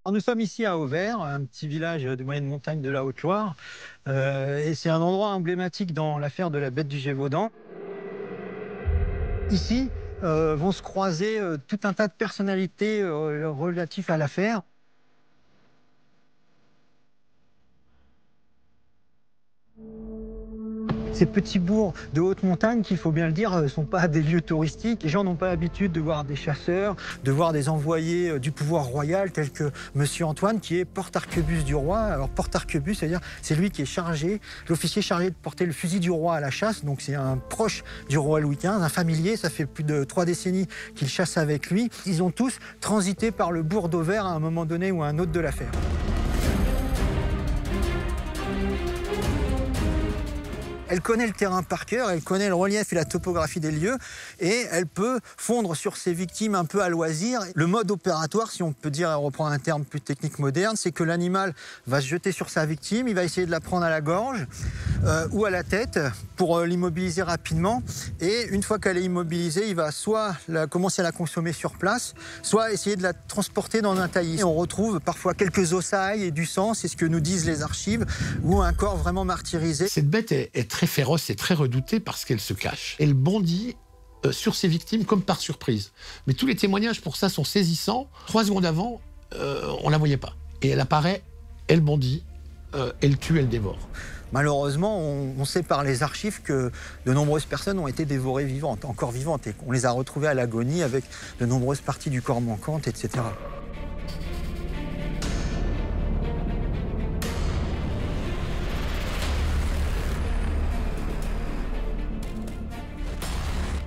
Alors, nous sommes ici à Auvers, un petit village de moyenne montagne de la Haute-Loire. Et c'est un endroit emblématique dans l'affaire de la bête du Gévaudan. Ici vont se croiser tout un tas de personnalités relatives à l'affaire. Ces petits bourgs de haute montagne, qu'il faut bien le dire, ne sont pas des lieux touristiques. Les gens n'ont pas l'habitude de voir des chasseurs, de voir des envoyés du pouvoir royal, tels que Monsieur Antoine, qui est porte-arquebus du roi. Alors, porte-arquebus, c'est-à-dire c'est lui qui est chargé, l'officier chargé de porter le fusil du roi à la chasse. Donc, c'est un proche du roi Louis XV, un familier. Ça fait plus de 3 décennies qu'il chasse avec lui. Ils ont tous transité par le bourg d'Auvers à un moment donné ou à un autre de l'affaire. Elle connaît le terrain par cœur, elle connaît le relief et la topographie des lieux, et elle peut fondre sur ses victimes un peu à loisir. Le mode opératoire, si on peut dire, reprendre un terme plus technique moderne, c'est que l'animal va se jeter sur sa victime, il va essayer de la prendre à la gorge ou à la tête pour l'immobiliser rapidement. Et une fois qu'elle est immobilisée, il va soit commencer à la consommer sur place, soit essayer de la transporter dans un taillis. Et on retrouve parfois quelques ossailles et du sang, c'est ce que nous disent les archives, ou un corps vraiment martyrisé. Cette bête est très féroce et très redoutée parce qu'elle se cache. Elle bondit sur ses victimes comme par surprise. Mais tous les témoignages pour ça sont saisissants. 3 secondes avant, on la voyait pas. Et elle apparaît, elle bondit, elle tue, elle dévore. Malheureusement, on sait par les archives que de nombreuses personnes ont été dévorées vivantes, encore vivantes, et qu'on les a retrouvées à l'agonie avec de nombreuses parties du corps manquantes, etc.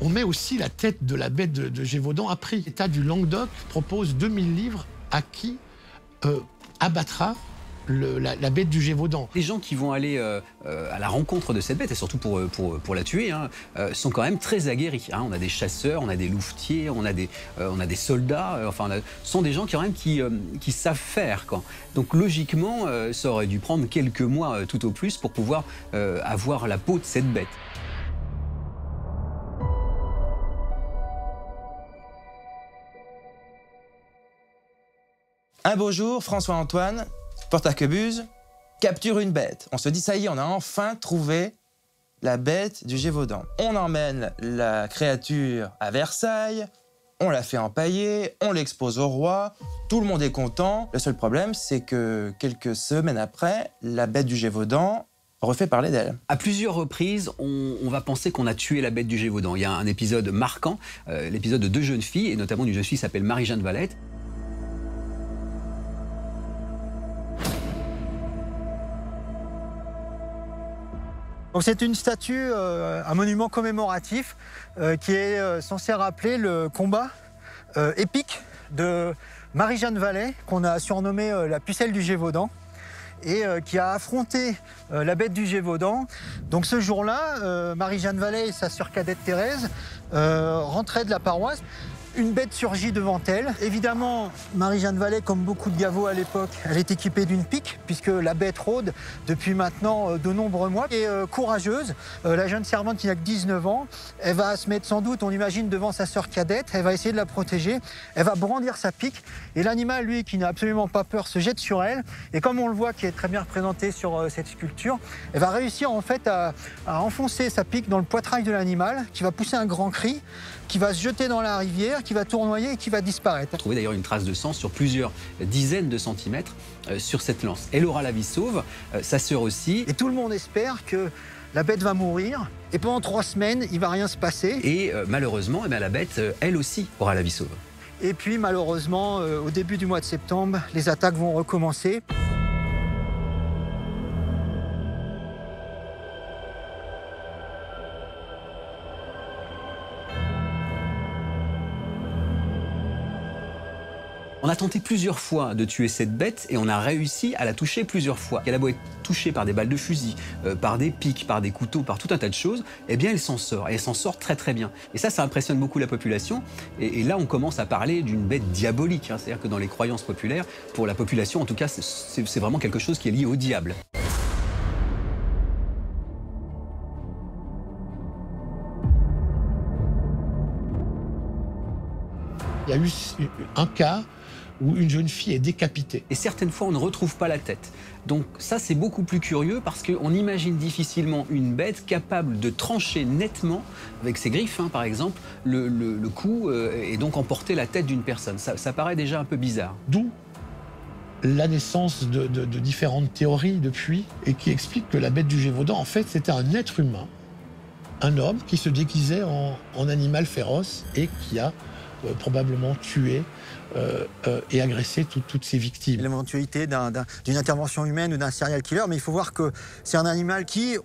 On met aussi la tête de la bête de Gévaudan à prix. L'État du Languedoc propose 2000 livres à qui abattra la bête du Gévaudan. Les gens qui vont aller à la rencontre de cette bête, et surtout pour la tuer, sont quand même très aguerris. On a des chasseurs, on a des louvetiers, on a des soldats, sont des gens qui savent faire. Donc logiquement, ça aurait dû prendre quelques mois tout au plus pour pouvoir avoir la peau de cette bête. Un beau jour, François-Antoine, porte-arquebuse, capture une bête. On se dit, ça y est, on a enfin trouvé la bête du Gévaudan. On emmène la créature à Versailles, on la fait empailler, on l'expose au roi, tout le monde est content. Le seul problème, c'est que quelques semaines après, la bête du Gévaudan refait parler d'elle. À plusieurs reprises, on va penser qu'on a tué la bête du Gévaudan. Il y a un épisode marquant, l'épisode de 2 jeunes filles, et notamment une jeune fille qui s'appelle Marie-Jeanne Valette. C'est une statue, un monument commémoratif qui est censé rappeler le combat épique de Marie-Jeanne Valette, qu'on a surnommée la pucelle du Gévaudan, et qui a affronté la bête du Gévaudan. Donc ce jour-là, Marie-Jeanne Valette et sa sœur cadette Thérèse rentraient de la paroisse. Une bête surgit devant elle. Évidemment, Marie-Jeanne Valette, comme beaucoup de gavots à l'époque, elle est équipée d'une pique, puisque la bête rôde depuis maintenant de nombreux mois. Et courageuse, la jeune servante qui n'a que 19 ans, elle va se mettre sans doute, on imagine, devant sa sœur cadette, elle va essayer de la protéger, elle va brandir sa pique, et l'animal, lui, qui n'a absolument pas peur, se jette sur elle. Et comme on le voit, qui est très bien représenté sur cette sculpture, elle va réussir en fait à enfoncer sa pique dans le poitrail de l'animal, qui va pousser un grand cri, qui va se jeter dans la rivière, qui va tournoyer et qui va disparaître. On a trouvé d'ailleurs une trace de sang sur plusieurs dizaines de centimètres sur cette lance. Elle aura la vie sauve, sa sœur aussi. Et tout le monde espère que la bête va mourir, et pendant 3 semaines, il ne va rien se passer. Et malheureusement, la bête, elle aussi, aura la vie sauve. Et puis malheureusement, au début du mois de septembre, les attaques vont recommencer. On a tenté plusieurs fois de tuer cette bête et on a réussi à la toucher plusieurs fois. Elle a beau être touchée par des balles de fusil, par des pics, par des couteaux, par tout un tas de choses, eh bien elle s'en sort. Et elle s'en sort très très bien. Et ça impressionne beaucoup la population. Et là, on commence à parler d'une bête diabolique. C'est-à-dire que dans les croyances populaires, pour la population en tout cas, c'est vraiment quelque chose qui est lié au diable. Il y a eu un cas où une jeune fille est décapitée. Et certaines fois, on ne retrouve pas la tête. Donc ça, c'est beaucoup plus curieux parce qu'on imagine difficilement une bête capable de trancher nettement, avec ses griffes, par exemple, le cou et donc emporter la tête d'une personne. Ça paraît déjà un peu bizarre. D'où la naissance de différentes théories depuis, et qui expliquent que la bête du Gévaudan, en fait, c'était un être humain, un homme qui se déguisait en animal féroce et qui a probablement tué et agressé toutes ses victimes. L'éventualité d'une intervention humaine ou d'un serial killer, mais il faut voir que c'est un animal qui,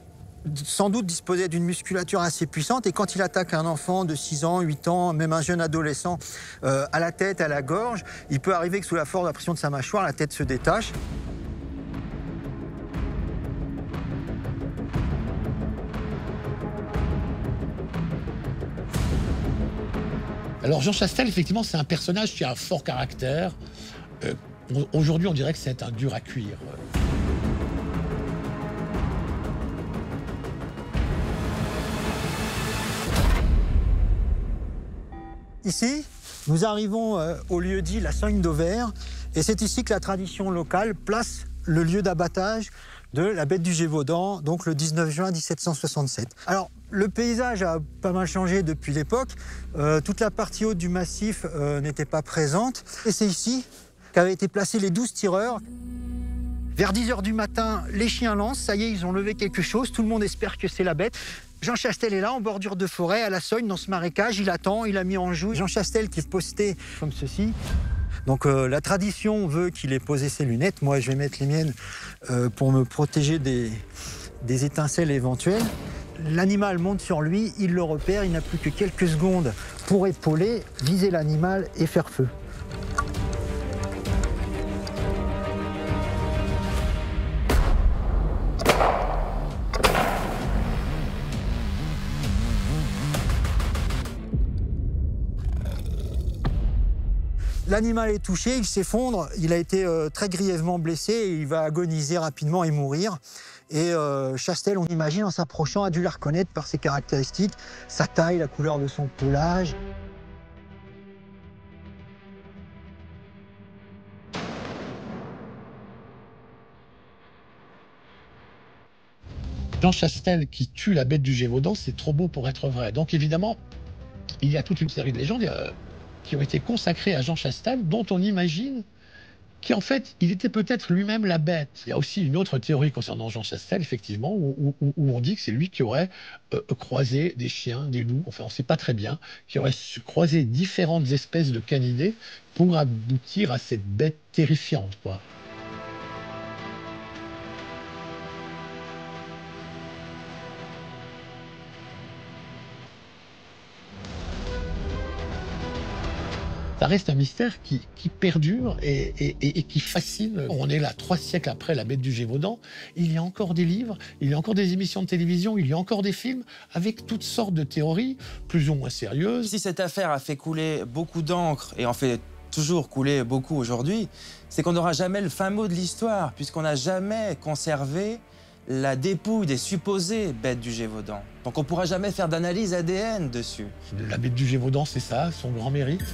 sans doute, disposait d'une musculature assez puissante, et quand il attaque un enfant de 6 ans, 8 ans, même un jeune adolescent, à la tête, à la gorge, il peut arriver que sous la force de la pression de sa mâchoire, la tête se détache. Alors Jean Chastel, effectivement, c'est un personnage qui a un fort caractère. Aujourd'hui, on dirait que c'est un dur à cuire. Ici, nous arrivons au lieu-dit la Sogne d'Auvers, et c'est ici que la tradition locale place le lieu d'abattage de la bête du Gévaudan, donc le 19 juin 1767. Alors, le paysage a pas mal changé depuis l'époque. Toute la partie haute du massif n'était pas présente. Et c'est ici qu'avaient été placés les 12 tireurs. Vers 10 h du matin, les chiens lancent. Ça y est, ils ont levé quelque chose. Tout le monde espère que c'est la bête. Jean Chastel est là, en bordure de forêt, à la Sogne, dans ce marécage. Il attend, il a mis en joue Jean Chastel qui est posté comme ceci. Donc la tradition veut qu'il ait posé ses lunettes. Moi, je vais mettre les miennes pour me protéger des étincelles éventuelles. L'animal monte sur lui, il le repère, il n'a plus que quelques secondes pour épauler, viser l'animal et faire feu. L'animal est touché, il s'effondre, il a été très grièvement blessé et il va agoniser rapidement et mourir. Et Chastel, on imagine, en s'approchant, a dû la reconnaître par ses caractéristiques, sa taille, la couleur de son pelage. Jean Chastel qui tue la bête du Gévaudan, c'est trop beau pour être vrai. Donc évidemment, il y a toute une série de légendes qui ont été consacrées à Jean Chastel, dont on imagine qu'en fait, il était peut-être lui-même la bête. Il y a aussi une autre théorie concernant Jean Chastel, effectivement, où on dit que c'est lui qui aurait croisé des chiens, des loups, enfin on ne sait pas très bien, qui aurait croisé différentes espèces de canidés pour aboutir à cette bête terrifiante, quoi. Ça reste un mystère qui perdure et qui fascine. On est là 3 siècles après la bête du Gévaudan. Il y a encore des livres, il y a encore des émissions de télévision, il y a encore des films avec toutes sortes de théories, plus ou moins sérieuses. Si cette affaire a fait couler beaucoup d'encre et en fait toujours couler beaucoup aujourd'hui, c'est qu'on n'aura jamais le fin mot de l'histoire, puisqu'on n'a jamais conservé la dépouille des supposées bêtes du Gévaudan. Donc on ne pourra jamais faire d'analyse ADN dessus. La bête du Gévaudan, c'est ça, son grand mérite,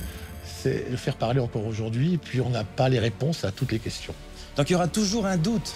c'est le faire parler encore aujourd'hui, et puis on n'a pas les réponses à toutes les questions. Donc il y aura toujours un doute.